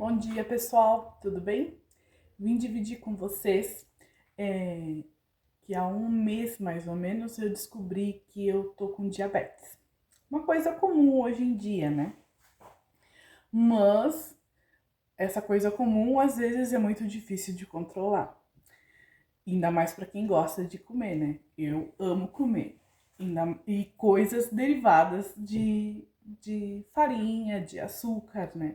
Bom dia, pessoal, tudo bem? Vim dividir com vocês que há um mês, mais ou menos, eu descobri que eu tô com diabetes. Uma coisa comum hoje em dia, né? Mas essa coisa comum, às vezes, é muito difícil de controlar. Ainda mais para quem gosta de comer, né? Eu amo comer. E coisas derivadas de farinha, de açúcar, né?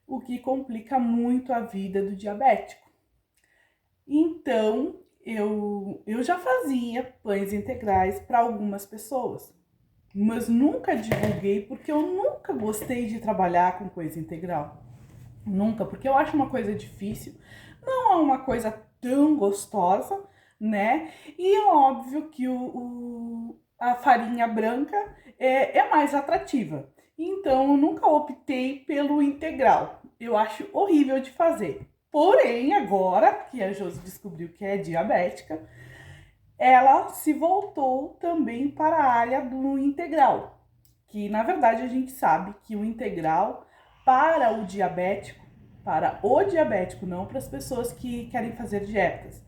O que complica muito a vida do diabético. Então, eu já fazia pães integrais para algumas pessoas, mas nunca divulguei porque eu nunca gostei de trabalhar com pães integral. Nunca, porque eu acho uma coisa difícil, não é uma coisa tão gostosa, né? E é óbvio que a farinha branca é mais atrativa. Então, eu nunca optei pelo integral. Eu acho horrível de fazer. Porém, agora que a Josi descobriu que é diabética, ela se voltou também para a área do integral, que na verdade a gente sabe que o integral para o diabético, não para as pessoas que querem fazer dietas,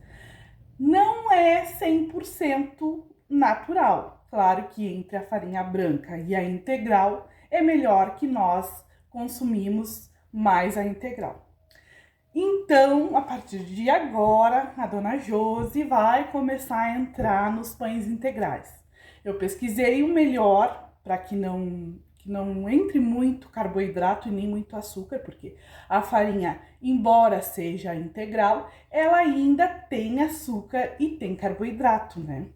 não é 100% natural. Claro que entre a farinha branca e a integral é melhor que nós consumimos mais a integral. Então, a partir de agora, a dona Josi vai começar a entrar nos pães integrais. Eu pesquisei o melhor para que não entre muito carboidrato e nem muito açúcar, porque a farinha, embora seja integral, ela ainda tem açúcar e tem carboidrato, né?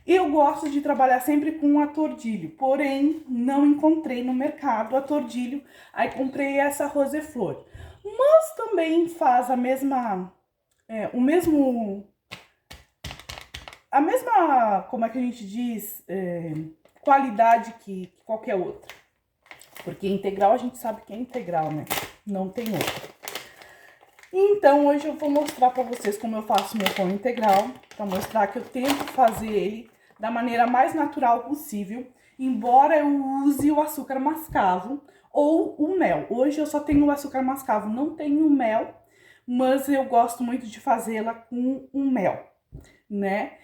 Eu gosto de trabalhar sempre com a tordilho, porém não encontrei no mercado a tordilho, aí comprei essa Roseflor. Mas também faz a mesma, a mesma, como é que a gente diz, qualidade que qualquer outra. Porque integral a gente sabe que é integral, né? Não tem outra. Então hoje eu vou mostrar para vocês como eu faço meu pão integral, para mostrar que eu tento fazer ele da maneira mais natural possível, embora eu use o açúcar mascavo ou o mel. Hoje eu só tenho o açúcar mascavo, não tenho mel, mas eu gosto muito de fazê-la com o mel, né?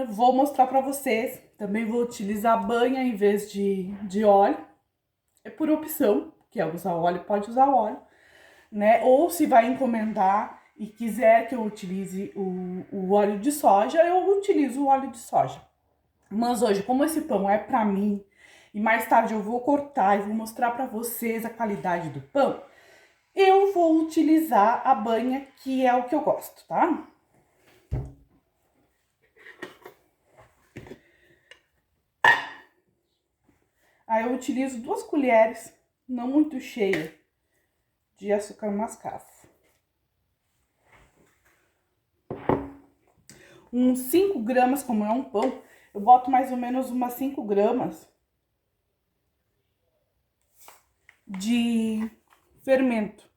Vou mostrar para vocês, também vou utilizar banha em vez de óleo, é por opção, quer usar óleo, pode usar óleo, né? Ou se vai encomendar e quiser que eu utilize o óleo de soja, eu utilizo o óleo de soja. Mas hoje, como esse pão é para mim, e mais tarde eu vou cortar e vou mostrar para vocês a qualidade do pão, eu vou utilizar a banha, que é o que eu gosto, tá? Aí eu utilizo 2 colheres, não muito cheia, de açúcar mascavo. Uns 5 gramas, como é um pão, eu boto mais ou menos umas 5 gramas de fermento.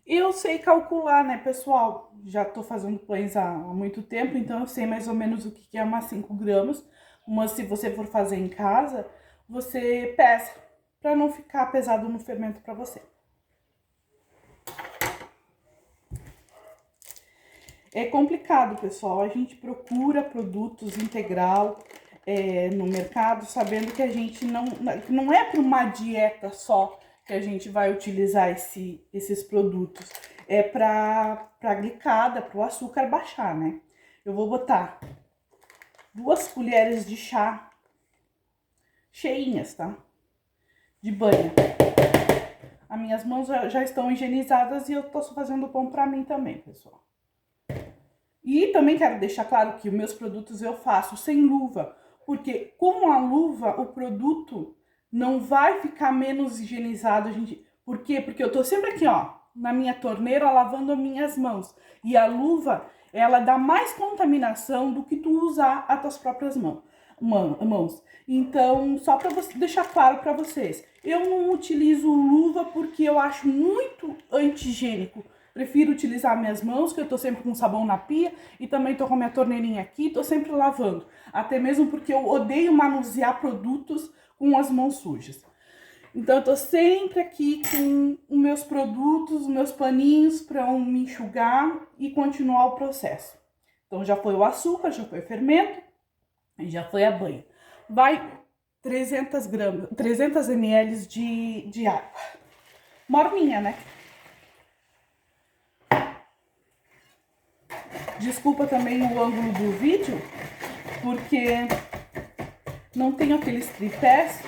Eu sei calcular, né, pessoal? Já tô fazendo pães há muito tempo, então eu sei mais ou menos o que é umas 5 gramas. Mas se você for fazer em casa, você pesa, para não ficar pesado no fermento para você. É complicado, pessoal. A gente procura produtos integral no mercado, sabendo que a gente não é para uma dieta só que a gente vai utilizar esses produtos. É para glicada, para o açúcar baixar, né? Eu vou botar 2 colheres de chá cheinhas, tá? De banha. As minhas mãos já estão higienizadas e eu tô fazendo pão para mim também, pessoal. E também quero deixar claro que os meus produtos eu faço sem luva, porque com a luva o produto não vai ficar menos higienizado, gente. Por quê? Porque eu tô sempre aqui, ó, na minha torneira lavando as minhas mãos. E a luva, ela dá mais contaminação do que tu usar as tuas próprias mãos. Então, só para deixar claro para vocês, eu não utilizo luva porque eu acho muito anti-higiênico. Prefiro utilizar minhas mãos, que eu tô sempre com sabão na pia, e também tô com a minha torneirinha aqui, tô sempre lavando. Até mesmo porque eu odeio manusear produtos com as mãos sujas. Então eu tô sempre aqui com os meus produtos, os meus paninhos para me enxugar e continuar o processo. Então já foi o açúcar, já foi o fermento e já foi a banha. Vai 300 gramas, 300 ml de água. Morninha, né? Desculpa também o ângulo do vídeo, porque não tenho aqueles tripés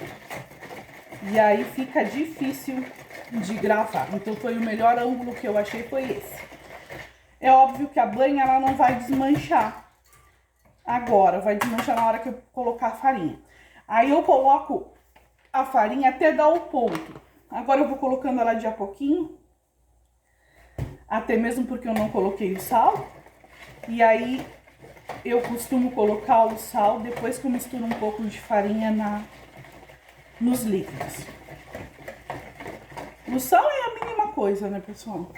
e aí fica difícil de gravar. Então foi o melhor ângulo que eu achei, foi esse. É óbvio que a banha ela não vai desmanchar agora, vai desmanchar na hora que eu colocar a farinha. Aí eu coloco a farinha até dar o ponto. Agora eu vou colocando ela de a pouquinho, até mesmo porque eu não coloquei o sal. E aí eu costumo colocar o sal depois que eu misturo um pouco de farinha nos líquidos. O sal é a mínima coisa, né, pessoal?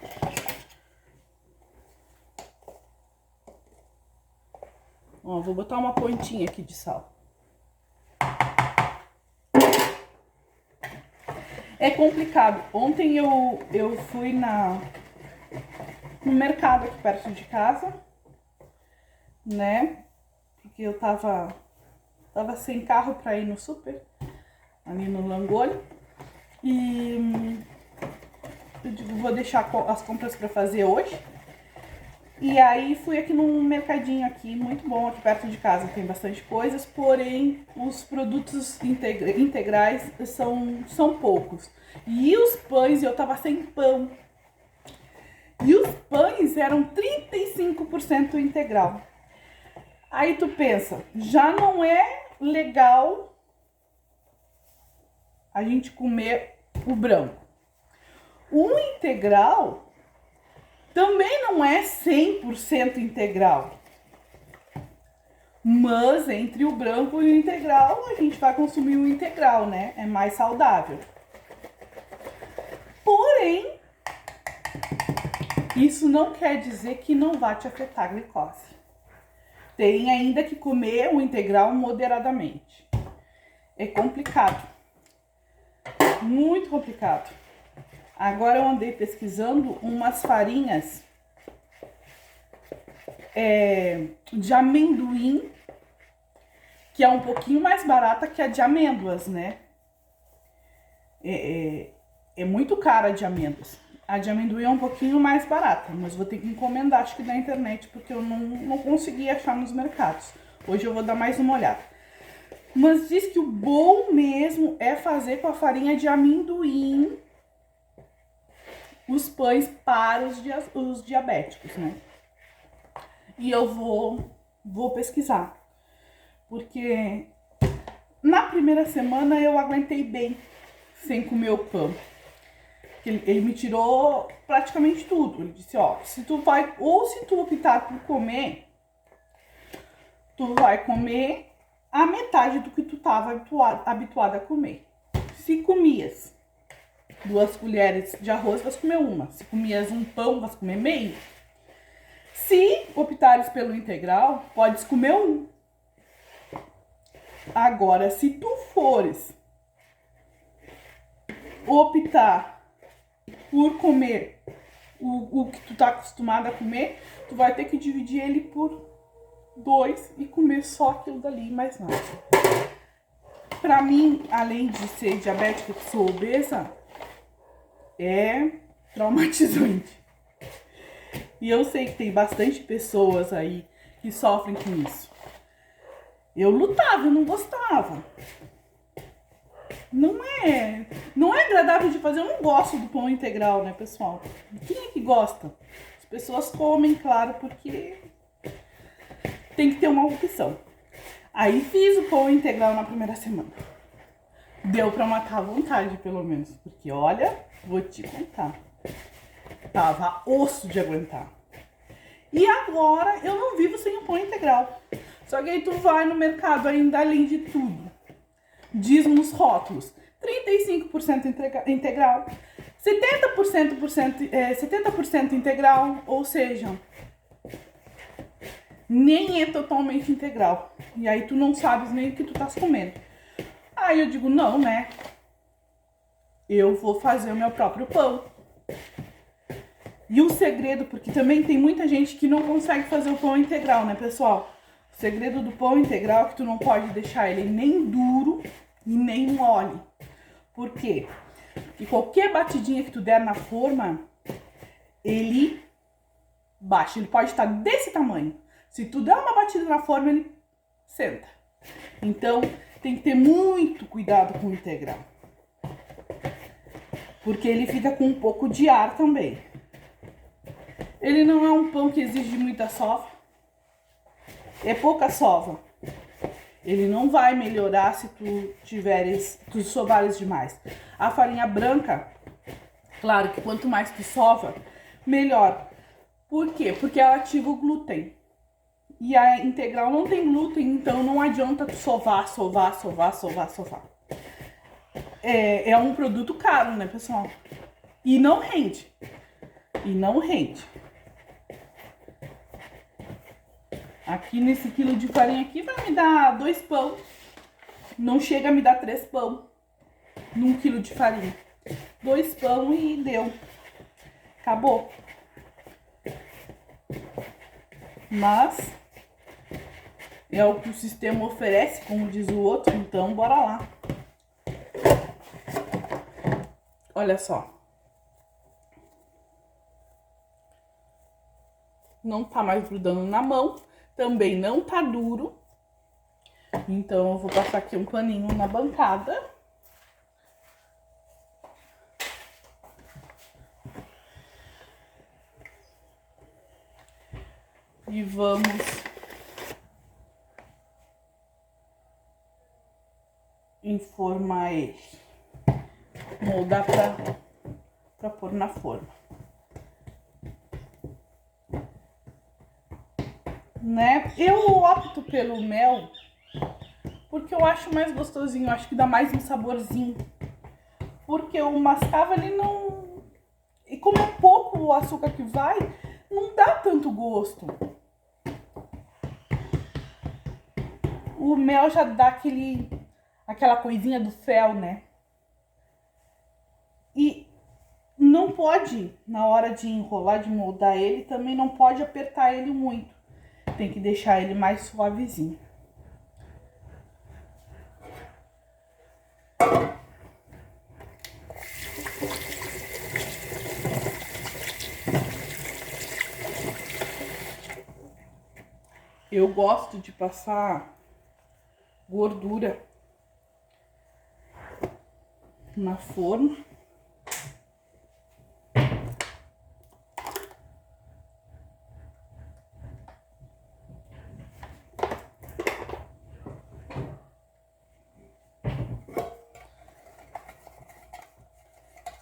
Ó, vou botar uma pontinha aqui de sal. É complicado. Ontem eu fui no mercado aqui perto de casa, né? Porque eu tava sem carro pra ir no super, ali no Langolho. E eu digo, vou deixar as compras pra fazer hoje. E aí fui aqui num mercadinho aqui, muito bom, aqui perto de casa, tem bastante coisas, porém os produtos integrais são poucos. E os pães, eu tava sem pão. E os pães eram 35% integral. Aí tu pensa, já não é legal a gente comer o branco. O integral também não é 100% integral. Mas entre o branco e o integral, a gente vai consumir o integral, né? É mais saudável. Porém, isso não quer dizer que não vai te afetar a glicose. Tem ainda que comer o integral moderadamente. É complicado. Muito complicado. Agora eu andei pesquisando umas farinhas de amendoim, que é um pouquinho mais barata que a de amêndoas, né? É muito cara a de amêndoas. A de amendoim é um pouquinho mais barata, mas vou ter que encomendar, acho que da internet, porque eu não consegui achar nos mercados. Hoje eu vou dar mais uma olhada. Mas diz que o bom mesmo é fazer com a farinha de amendoim os pães para os diabéticos, né? E eu vou pesquisar, porque na primeira semana eu aguentei bem sem comer o pão. Ele me tirou praticamente tudo. Ele disse, ó, se tu optar por comer, tu vai comer a metade do que tu estava habituado a comer. Se comias 2 colheres de arroz, vas comer uma. Se comias um pão, vas comer meio. Se optares pelo integral, podes comer um. Agora, se tu fores optar por comer o que tu tá acostumado a comer, tu vai ter que dividir ele por 2 e comer só aquilo dali e mais nada. Pra mim, além de ser diabética, que sou obesa, é traumatizante. E eu sei que tem bastante pessoas aí que sofrem com isso. Eu lutava, eu não gostava. Não é agradável de fazer, eu não gosto do pão integral, né, pessoal? Quem é que gosta? As pessoas comem, claro, porque tem que ter uma opção. Aí fiz o pão integral na primeira semana. Deu pra matar a vontade, pelo menos. Porque, olha, vou te contar. Tava osso de aguentar. E agora eu não vivo sem o pão integral. Só que aí tu vai no mercado ainda, além de tudo, diz nos rótulos 35% integral, 70% integral, ou seja, nem é totalmente integral. E aí tu não sabes nem o que tu estás comendo. Aí eu digo, não, né? eu vou fazer o meu próprio pão. E o segredo, porque também tem muita gente que não consegue fazer o pão integral, né, pessoal? O segredo do pão integral é que tu não pode deixar ele nem duro e nem mole. Por quê? Porque qualquer batidinha que tu der na forma, ele baixa. Ele pode estar desse tamanho. Se tu der uma batida na forma, ele senta. Então, tem que ter muito cuidado com o integral. Porque ele fica com um pouco de ar também. Ele não é um pão que exige muita sova. É pouca sova. Ele não vai melhorar se tu sovares demais. A farinha branca, claro que quanto mais tu sova, melhor. Por quê? Porque ela ativa o glúten. E a integral não tem glúten, então não adianta tu sovar. É um produto caro, né, pessoal? E não rende. Aqui nesse quilo de farinha aqui vai me dar 2 pão. Não chega a me dar 3 pão num quilo de farinha. 2 pão e deu. Acabou. Mas é o que o sistema oferece, como diz o outro, então bora lá. Olha só. Não tá mais grudando na mão, também não tá duro. Então eu vou passar aqui um paninho na bancada. E vamos enformar ele. Moldar pra pôr na forma. Né? Eu opto pelo mel porque eu acho mais gostosinho, eu acho que dá mais um saborzinho. Porque o mascavo ele não... E como é pouco o açúcar que vai, não dá tanto gosto. O mel já dá aquela coisinha do fel, né? E não pode, na hora de enrolar, de moldar ele, também não pode apertar ele muito. Tem que deixar ele mais suavezinho. Eu gosto de passar gordura na forma.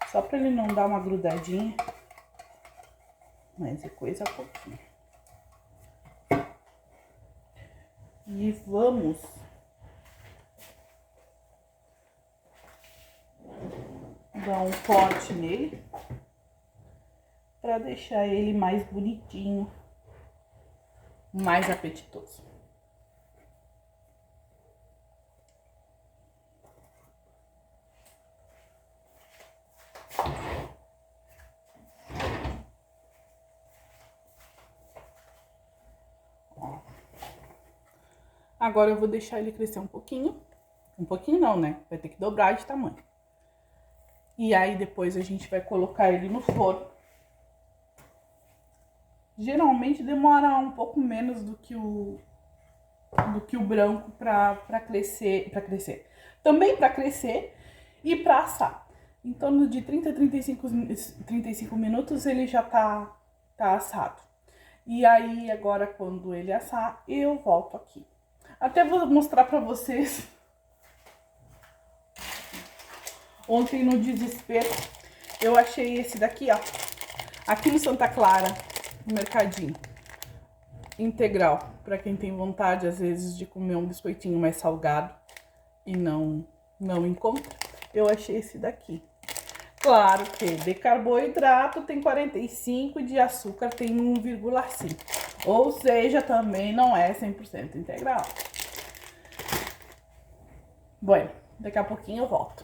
Só para ele não dar uma grudadinha. Mas é coisa pouquinho. E vamos dar um corte nele para deixar ele mais bonitinho, mais apetitoso. Agora eu vou deixar ele crescer um pouquinho. Um pouquinho não, né? Vai ter que dobrar de tamanho. E aí depois a gente vai colocar ele no forno. Geralmente demora um pouco menos do que o branco pra crescer. Também pra crescer e pra assar. Em torno de 30 a 35 minutos ele já tá assado. E aí agora quando ele assar, eu volto aqui. Até vou mostrar pra vocês. Ontem no desespero, eu achei esse daqui, ó. Aqui no Santa Clara, no mercadinho. Integral. Pra quem tem vontade, às vezes, de comer um biscoitinho mais salgado e não encontra. Eu achei esse daqui. Claro que de carboidrato tem 45 e de açúcar tem 1,5. Ou seja, também não é 100% integral. Bom, daqui a pouquinho eu volto.